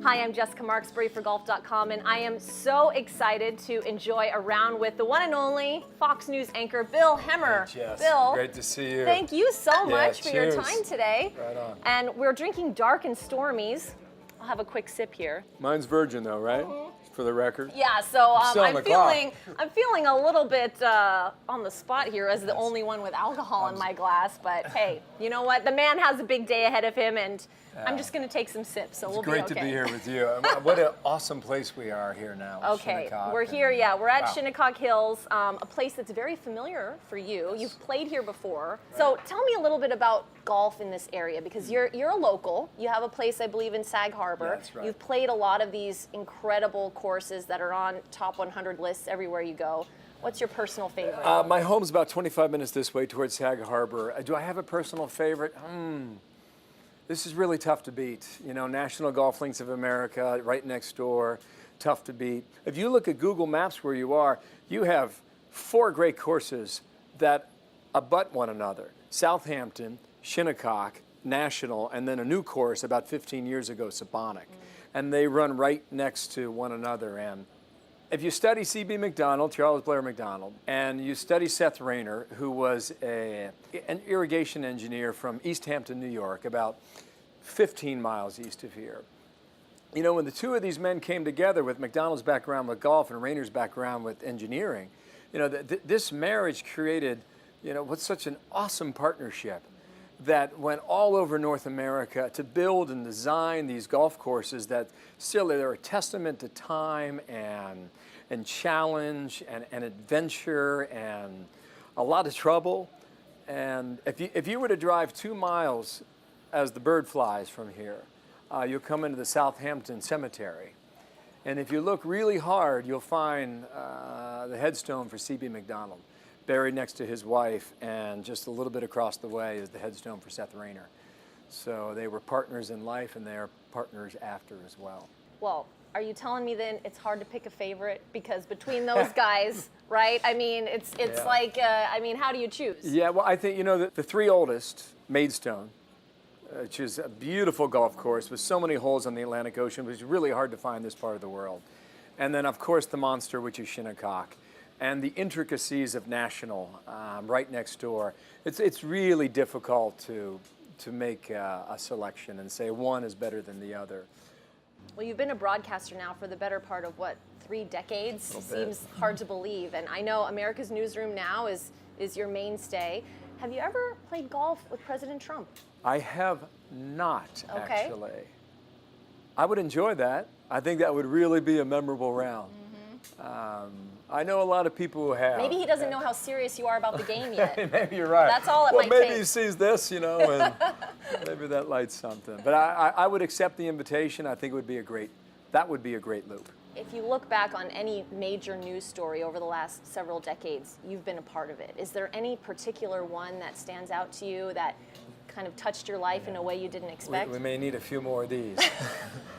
Hi, I'm Jessica Marksbury for Golf.com, and I am so excited to enjoy a round with the one and only Fox News anchor, Bill Hemmer. Hey, Jess. Bill, Great to see you. thank you so much for your cheers. time today. Right on. And we're drinking Dark and Stormies. I'll have a quick sip here. Mine's virgin though, right? For the record. Yeah, so still on I'm the clock. feeling a little bit on the spot here as the only one with alcohol in my glass. But hey, you know what? The man has a big day ahead of him, and I'm just going to take some sips, so we'll be okay. It's great to be here with you. What an awesome place we are here now. Okay, Shinnecock we're here. Yeah, we're at wow. Shinnecock Hills, a place that's very familiar for you. You've played here before, so tell me a little bit about golf in this area, because you're a local. You have a place, I believe, in Sag Harbor. Yeah, that's right. You've played a lot of these incredible courses that are on top 100 lists everywhere you go. What's your personal favorite? My home's about 25 minutes this way towards Sag Harbor. Do I have a personal favorite? This is really tough to beat. You know, National Golf Links of America, right next door, tough to beat. If you look at Google Maps where you are, you have 4 great courses that abut one another. Southampton, Shinnecock, National, and then a new course about 15 years ago, Sabonic. And they run right next to one another. And if you study C.B. McDonald, Charles Blair McDonald, and you study Seth Rayner, who was an irrigation engineer from East Hampton, New York, about 15 miles east of here. You know, when the two of these men came together with McDonald's background with golf and Rayner's background with engineering, you know, this marriage created, you know, what's such an awesome partnership that went all over North America to build and design these golf courses that still they're a testament to time and challenge and adventure and a lot of trouble. And if you were to drive 2 miles as the bird flies from here, you'll come into the Southampton Cemetery. And if you look really hard, you'll find the headstone for C.B. McDonald buried next to his wife, and just a little bit across the way is the headstone for Seth Rayner. So they were partners in life, and they are partners after as well. Well, are you telling me then it's hard to pick a favorite? Because between those guys, right? I mean, it's like, I mean, how do you choose? Yeah, well, I think, you know, the 3 oldest, Maidstone, which is a beautiful golf course with so many holes on the Atlantic Ocean, which is really hard to find this part of the world. And then, of course, the monster, which is Shinnecock. And the intricacies of National, right next door. It's really difficult to make a selection and say one is better than the other. Well, you've been a broadcaster now for the better part of, what, 3 decades? Seems hard to believe. And I know America's Newsroom now is your mainstay. Have you ever played golf with President Trump? I have not, actually. I would enjoy that. I think that would really be a memorable round. I know a lot of people who have. Maybe he doesn't know how serious you are about the game yet. Maybe you're right. That's all it might maybe take. he sees this, you know, and maybe that lights something. But I would accept the invitation. I think it would be that would be a great loop. If you look back on any major news story over the last several decades, you've been a part of it. Is there any particular one that stands out to you that kind of touched your life in a way you didn't expect? We may need a few more of these.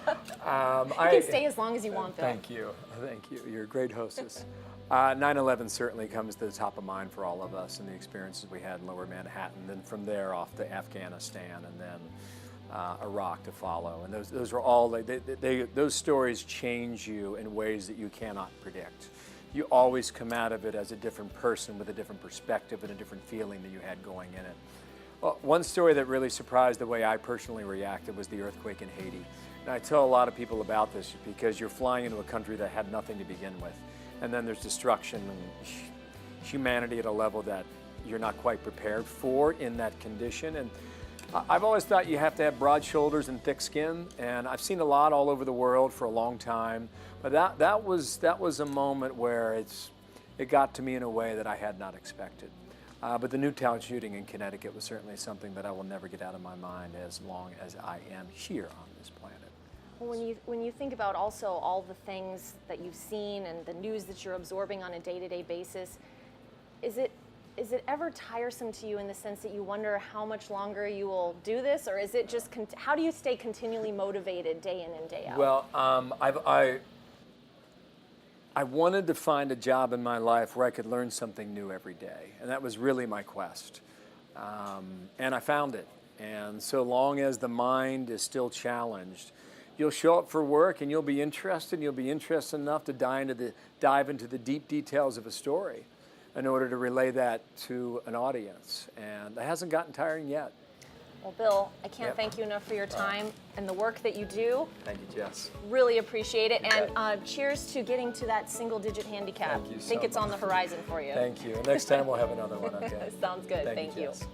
You can stay as long as you want, Bill. Thank you. Thank you. You're a great hostess. 9/11 certainly comes to the top of mind for all of us and the experiences we had in Lower Manhattan. Then from there off to Afghanistan, and then Iraq to follow. And those are all, those stories change you in ways that you cannot predict. You always come out of it as a different person with a different perspective and a different feeling that you had going in it. Well, one story that really surprised the way I personally reacted was the earthquake in Haiti. And I tell a lot of people about this because you're flying into a country that had nothing to begin with. And then there's destruction and humanity at a level that you're not quite prepared for in that condition. And I've always thought you have to have broad shoulders and thick skin. And I've seen a lot all over the world for a long time. But that was a moment where it got to me in a way that I had not expected. But the Newtown shooting in Connecticut was certainly something that I will never get out of my mind as long as I am here on this planet. Well, when you think about also all the things that you've seen and the news that you're absorbing on a day-to-day basis, is it ever tiresome to you in the sense that you wonder how much longer you will do this, or is it just how do you stay continually motivated day in and day out? Well, I wanted to find a job in my life where I could learn something new every day, and that was really my quest. And I found it. And so long as the mind is still challenged, you'll show up for work and you'll be interested. You'll be interested enough to dive into the deep details of a story in order to relay that to an audience. And that hasn't gotten tiring yet. Well, Bill, I can't thank you enough for your time and the work that you do. Thank you, Jess. Really appreciate it. You And cheers to getting to that single-digit handicap. Thank you I think so it's on the horizon for you. Thank you. And next time we'll have another one, okay? Sounds good. Thank you. Jess.